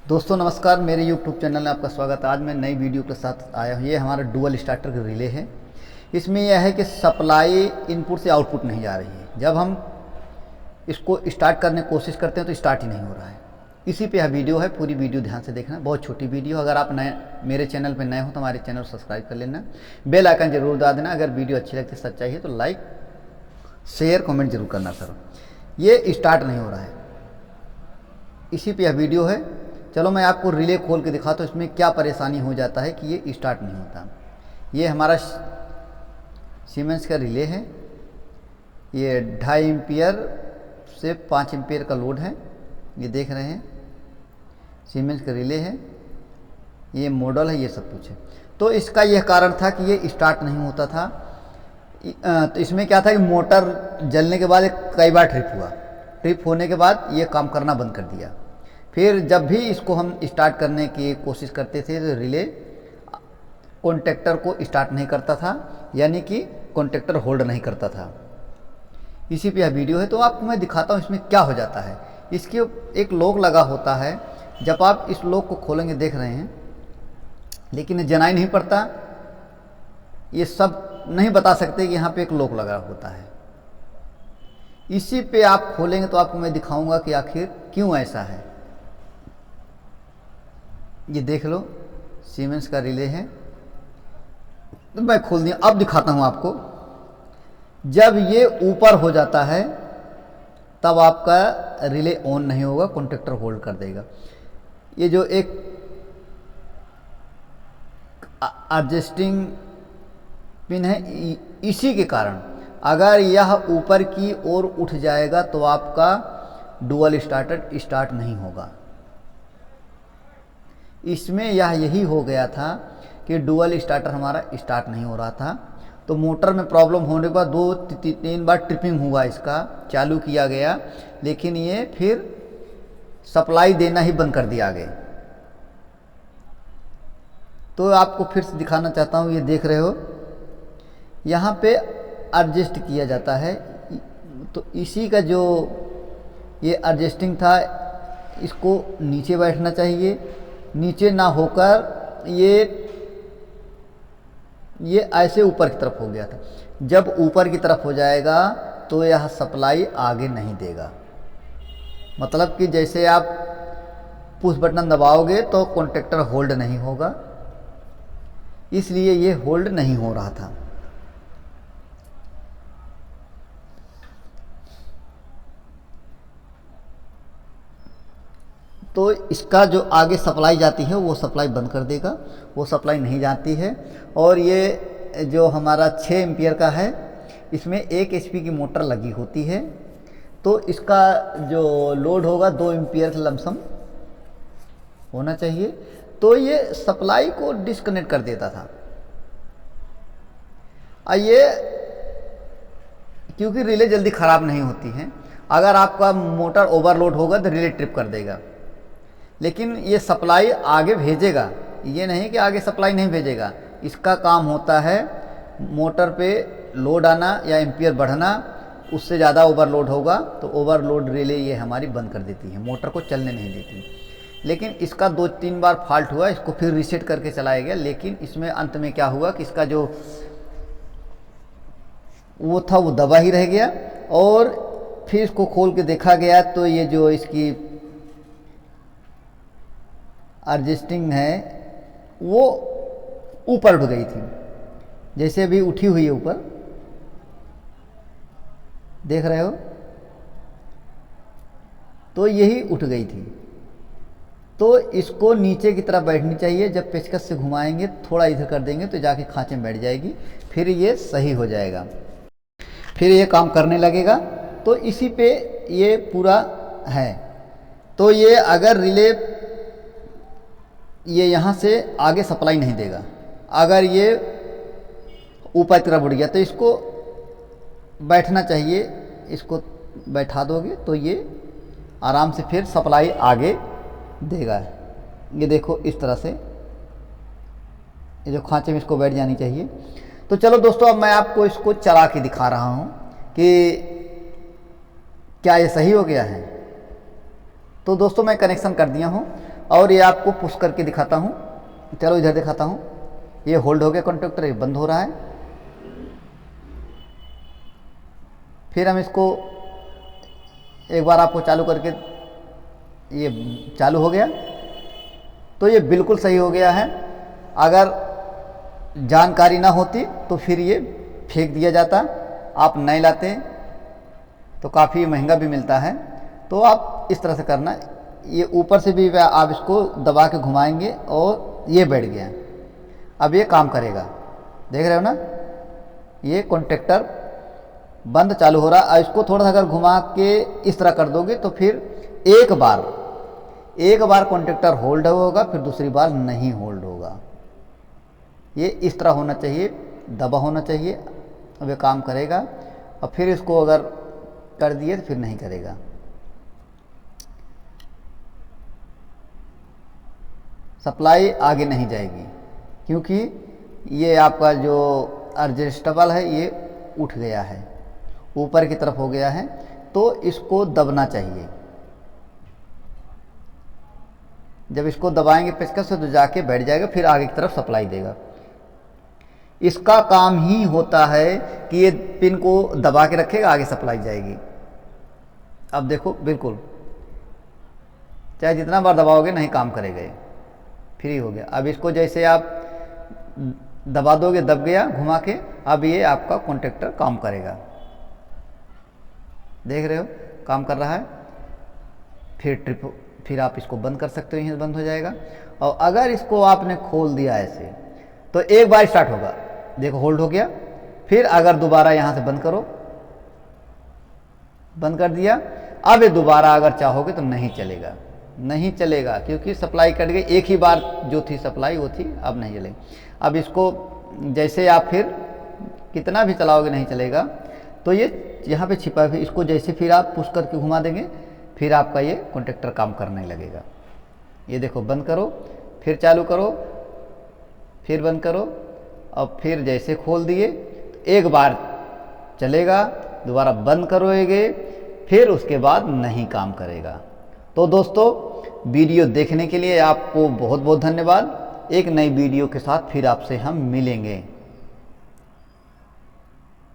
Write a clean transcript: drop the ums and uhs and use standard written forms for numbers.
दोस्तों नमस्कार, मेरे YouTube चैनल में आपका स्वागत है। आज मैं नई वीडियो के साथ आया हूँ। ये हमारा डुअल स्टार्टर का रिले है। इसमें यह है कि सप्लाई इनपुट से आउटपुट नहीं जा रही है। जब हम इसको स्टार्ट करने की कोशिश करते हैं तो स्टार्ट ही नहीं हो रहा है। इसी पे यह वीडियो है, पूरी वीडियो ध्यान से देखना। बहुत छोटी वीडियो। अगर आप नए मेरे चैनल पर नए हो तो हमारे चैनल को सब्सक्राइब कर लेना, बेल आइकन जरूर दबा देना। अगर वीडियो अच्छी लगती है, सच्चाई है तो लाइक शेयर कमेंट जरूर करना सर। ये स्टार्ट नहीं हो रहा है, इसी पे यह वीडियो है। चलो मैं आपको रिले खोल के दिखाता हूँ इसमें क्या परेशानी हो जाता है कि ये स्टार्ट नहीं होता। ये हमारा सीमेंस का रिले है। ये 2.5 एम्पियर से 5 एम्पियर का लोड है। ये देख रहे हैं, सीमेंस का रिले है। ये मॉडल है, ये सब कुछ है। तो इसका यह कारण था कि ये स्टार्ट नहीं होता था। तो इसमें क्या था कि मोटर जलने के बाद कई बार ट्रिप हुआ। ट्रिप होने के बाद ये काम करना बंद कर दिया। फिर जब भी इसको हम स्टार्ट करने की कोशिश करते थे तो रिले कॉन्टैक्टर को स्टार्ट नहीं करता था, यानी कि कॉन्टैक्टर होल्ड नहीं करता था। इसी पे यह वीडियो है। तो आपको मैं दिखाता हूँ इसमें क्या हो जाता है। इसके एक लॉक लगा होता है। जब आप इस लॉक को खोलेंगे, देख रहे हैं, लेकिन जनाई नहीं पड़ता। ये सब नहीं बता सकते कि यहाँ पे एक लॉक लगा होता है। इसी पे आप खोलेंगे तो आपको मैं दिखाऊंगा कि आखिर क्यों ऐसा है। ये देख लो, सीमेंस का रिले है। तो मैं खोल दिया, अब दिखाता हूं आपको। जब ये ऊपर हो जाता है तब आपका रिले ऑन नहीं होगा, कॉन्टैक्टर होल्ड कर देगा। ये जो एक एडजस्टिंग पिन है, इसी के कारण अगर यह ऊपर की ओर उठ जाएगा तो आपका डुअल स्टार्टर स्टार्ट नहीं होगा। इसमें यही हो गया था कि डुअल स्टार्टर हमारा स्टार्ट नहीं हो रहा था। तो मोटर में प्रॉब्लम होने के बाद 2-3 बार ट्रिपिंग हुआ, इसका चालू किया गया, लेकिन ये फिर सप्लाई देना ही बंद कर दिया आगे। तो आपको फिर से दिखाना चाहता हूँ। ये देख रहे हो, यहाँ पे एडजस्ट किया जाता है। तो इसी का जो ये एडजस्टिंग था, इसको नीचे बैठना चाहिए। नीचे ना होकर ये ऐसे ऊपर की तरफ हो गया था। जब ऊपर की तरफ हो जाएगा तो यह सप्लाई आगे नहीं देगा। मतलब कि जैसे आप पुश बटन दबाओगे तो कॉन्टैक्टर होल्ड नहीं होगा, इसलिए ये होल्ड नहीं हो रहा था। तो इसका जो आगे सप्लाई जाती है वो सप्लाई बंद कर देगा, वो सप्लाई नहीं जाती है। और ये जो हमारा 6 एम्पियर का है, इसमें 1 HP की मोटर लगी होती है। तो इसका जो लोड होगा 2 एम्पियर का लमसम होना चाहिए। तो ये सप्लाई को डिस्कनेक्ट कर देता था। ये क्योंकि रिले जल्दी ख़राब नहीं होती हैं। अगर आपका मोटर ओवरलोड होगा तो रिले ट्रिप कर देगा, लेकिन ये सप्लाई आगे भेजेगा। ये नहीं कि आगे सप्लाई नहीं भेजेगा। इसका काम होता है मोटर पे लोड आना या एम्पियर बढ़ना। उससे ज़्यादा ओवरलोड होगा तो ओवरलोड रिले ये हमारी बंद कर देती है, मोटर को चलने नहीं देती। लेकिन इसका 2-3 बार फॉल्ट हुआ, इसको फिर रीसेट करके चलाया गया। लेकिन इसमें अंत में क्या हुआ कि इसका जो वो था वो दबा ही रह गया। और फिर इसको खोल के देखा गया तो ये जो इसकी एडजस्टिंग है वो ऊपर उठ गई थी, जैसे अभी उठी हुई है ऊपर, देख रहे हो। तो यही उठ गई थी। तो इसको नीचे की तरफ बैठनी चाहिए। जब पेचकस से घुमाएंगे, थोड़ा इधर कर देंगे तो जाके खांचे में बैठ जाएगी, फिर ये सही हो जाएगा, फिर ये काम करने लगेगा। तो इसी पे ये पूरा है। तो ये अगर रिले ये यहाँ से आगे सप्लाई नहीं देगा, अगर ये ऊपर की तरफ उड़ गया तो इसको बैठना चाहिए। इसको बैठा दोगे तो ये आराम से फिर सप्लाई आगे देगा। ये देखो, इस तरह से ये जो खांचे में इसको बैठ जानी चाहिए। तो चलो दोस्तों, अब मैं आपको इसको चला के दिखा रहा हूँ कि क्या ये सही हो गया है। तो दोस्तों मैं कनेक्शन कर दिया हूँ और ये आपको पुश करके दिखाता हूँ। चलो इधर दिखाता हूँ। ये होल्ड हो गया कॉन्टैक्टर, ये बंद हो रहा है। फिर हम इसको एक बार आपको चालू करके, ये चालू हो गया, तो ये बिल्कुल सही हो गया है। अगर जानकारी ना होती तो फिर ये फेंक दिया जाता, आप नहीं लाते तो काफ़ी महंगा भी मिलता है। तो आप इस तरह से करना, ये ऊपर से भी आप इसको दबा के घुमाएंगे और ये बैठ गया। अब ये काम करेगा, देख रहे हो ना, ये कॉन्टैक्टर बंद चालू हो रहा है। इसको थोड़ा सा अगर घुमा के इस तरह कर दोगे तो फिर एक बार कॉन्टैक्टर होल्ड होगा, फिर दूसरी बार नहीं होल्ड होगा। ये इस तरह होना चाहिए, दबा होना चाहिए। अब ये काम करेगा। और फिर इसको अगर कर दिए तो फिर नहीं करेगा। सप्लाई आगे नहीं जाएगी क्योंकि ये आपका जो एडजस्टेबल है ये उठ गया है, ऊपर की तरफ हो गया है। तो इसको दबना चाहिए। जब इसको दबाएंगे पेचकस से तो जाके बैठ जाएगा, फिर आगे की तरफ सप्लाई देगा। इसका काम ही होता है कि ये पिन को दबा के रखेगा, आगे सप्लाई जाएगी। अब देखो बिल्कुल, चाहे जितना बार दबाओगे नहीं काम करेगा, ये फ्री हो गया। अब इसको जैसे आप दबा दोगे, दब गया घुमा के, अब ये आपका कॉन्टैक्टर काम करेगा। देख रहे हो काम कर रहा है। फिर आप इसको बंद कर सकते हो, यहीं बंद हो जाएगा। और अगर इसको आपने खोल दिया ऐसे तो एक बार स्टार्ट होगा, देखो होल्ड हो गया। फिर अगर दोबारा यहाँ से बंद करो, बंद कर दिया, अब ये दोबारा अगर चाहोगे तो नहीं चलेगा, नहीं चलेगा क्योंकि सप्लाई कट गई। एक ही बार जो थी सप्लाई वो थी, अब नहीं चलेगी। अब इसको जैसे आप फिर कितना भी चलाओगे नहीं चलेगा। तो ये यहाँ पे छिपा है, इसको जैसे फिर आप पुश करके घुमा देंगे, फिर आपका ये कॉन्टैक्टर काम करने लगेगा। ये देखो बंद करो, फिर चालू करो, फिर बंद करो, और फिर जैसे खोल दिए एक बार चलेगा, दोबारा बंद करोगे, फिर उसके बाद नहीं काम करेगा। तो दोस्तों वीडियो देखने के लिए आपको बहुत बहुत धन्यवाद। एक नई वीडियो के साथ फिर आपसे हम मिलेंगे।